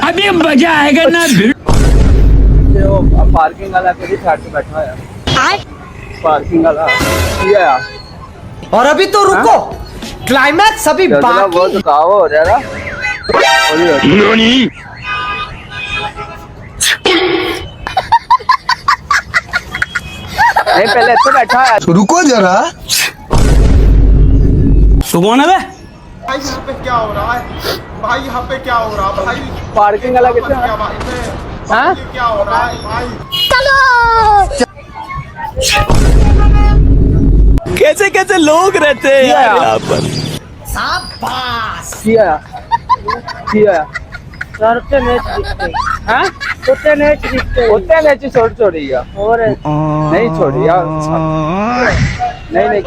अभी मजा आएगा ना। पार्किंग वाला के साइड पे बैठा है पार्किंग वाला ये और अभी तो रुको, क्लाइमैक्स अभी बाकी। बहुत काव हो रहा है नहीं पहले तो बैठा है। रुको जरा। तू कौन है बे? भाई यहाँ पे क्या हो रहा है भाई? यहाँ पे क्या हो रहा है भाई? पार्किंग वाला कितना क्या बात है? हाँ? ये क्या हो रहा है भाई? कैसे कैसे लोग रहते हैं यार यहाँ पर। किया उतने नहीं छोड़ी और नहीं छोड़ी यार नहीं